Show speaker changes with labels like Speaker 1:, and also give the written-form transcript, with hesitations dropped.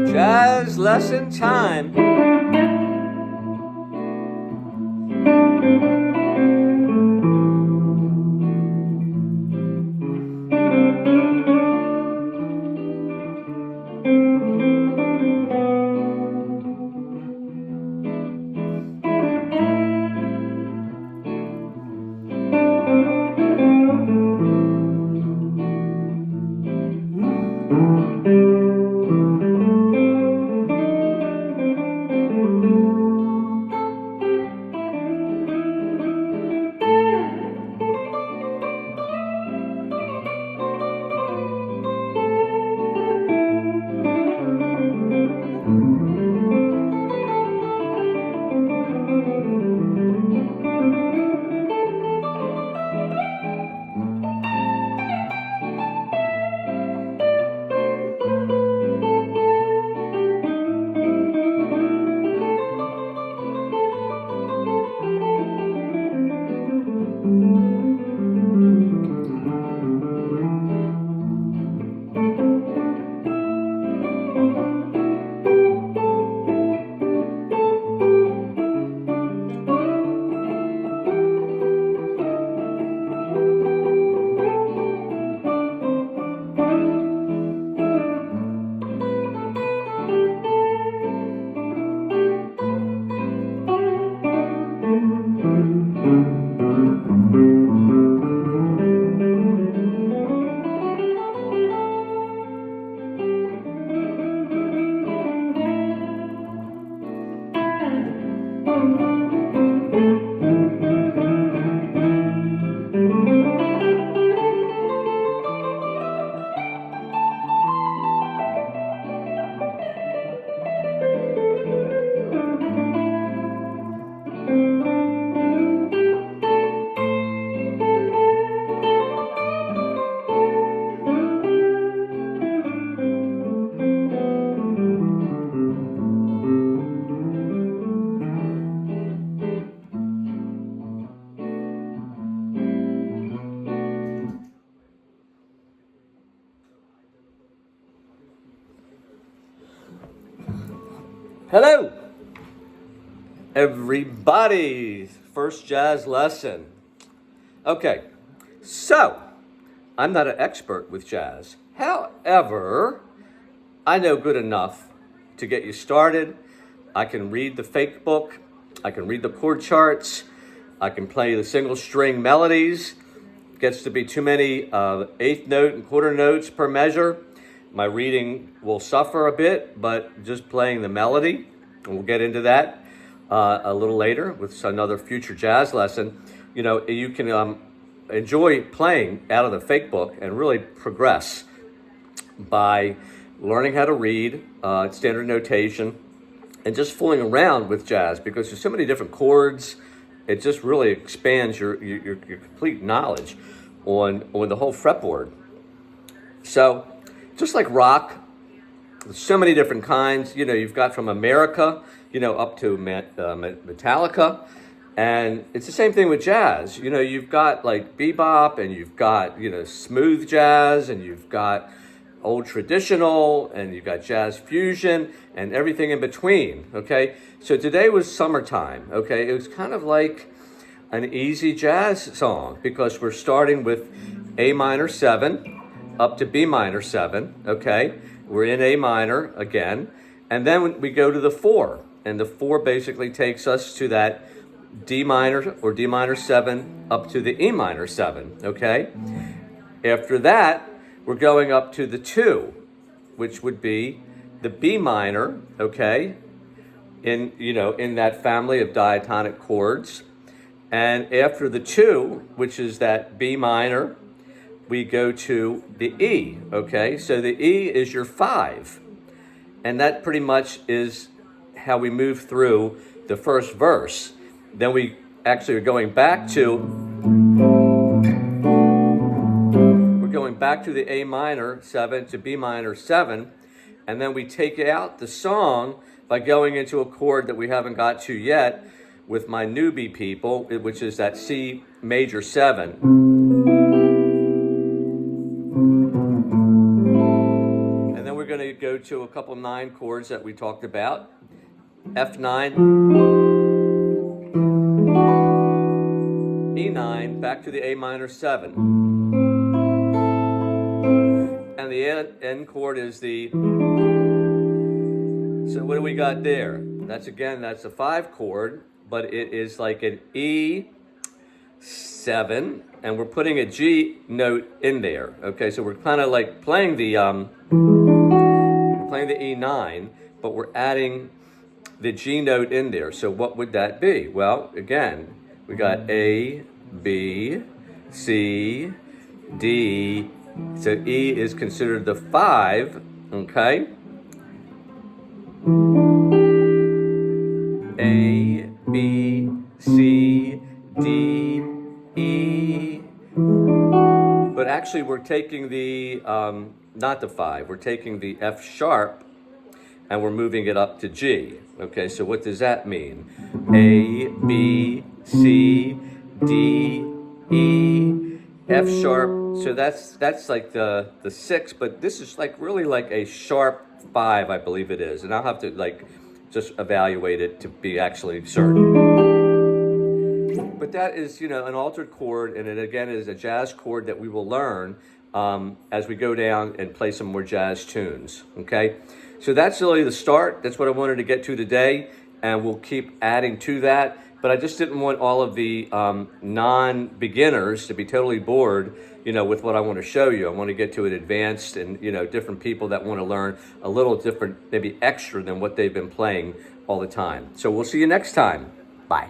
Speaker 1: Jazz lesson time. Hello, everybody. First jazz lesson. Okay, so I'm not an expert with jazz. However, I know good enough to get you started. I can read the fake book. I can read the chord charts. I can play the single string melodies. Gets to be too many eighth note and quarter notes per measure. My reading will suffer a bit, but just playing the melody, and we'll get into that a little later with another future jazz lesson. You know, you can enjoy playing out of the fake book and really progress by learning how to read standard notation and just fooling around with jazz, because there's so many different chords. It just really expands your complete knowledge on the whole fretboard. So, just like rock, there's so many different kinds. You know, you've got from America, you know, up to Metallica. And it's the same thing with jazz. You know, you've got like bebop, and you've got, you know, smooth jazz, and you've got old traditional, and you've got jazz fusion, and everything in between, okay? So today was summertime, okay? It was kind of like an easy jazz song, because we're starting with A minor 7, up to B minor 7, okay? We're in A minor again, and then we go to the 4, and the 4 basically takes us to that D minor or D minor 7 up to the E minor 7, okay? After that, we're going up to the 2, which would be the B minor, okay? In that family of diatonic chords. And after the 2, which is that B minor, we go to the E, okay? So the E is your 5. And that pretty much is how we move through the first verse. Then we actually are going back to the A minor 7 to B minor 7, and then we take out the song by going into a chord that we haven't got to yet with my newbie people, which is that C major 7. We're going to go to a couple 9 chords that we talked about. F9, E9, back to the A minor 7. And the end chord is the, so what do we got there? That's a 5 chord, but it is like an E7, and we're putting a G note in there. Okay, so we're kind of like playing the E9, but we're adding the G note in there. So what would that be? Well, again, we got A, B, C, D. So E is considered the 5, okay? A, B, C, D, E. But actually we're taking the, not the 5, we're taking the F sharp and we're moving it up to G. Okay, so what does that mean? A, B, C, D, E, F sharp. So that's like the 6, but this is like really like a sharp 5, I believe it is. And I'll have to like just evaluate it to be actually certain. But that is, you know, an altered chord, and it again is a jazz chord that we will learn as we go down and play some more jazz tunes, okay? So that's really the start. That's what I wanted to get to today, and we'll keep adding to that. But I just didn't want all of the non-beginners to be totally bored, you know, with what I want to show you. I want to get to it advanced and, you know, different people that want to learn a little different, maybe extra than what they've been playing all the time. So we'll see you next time. Bye.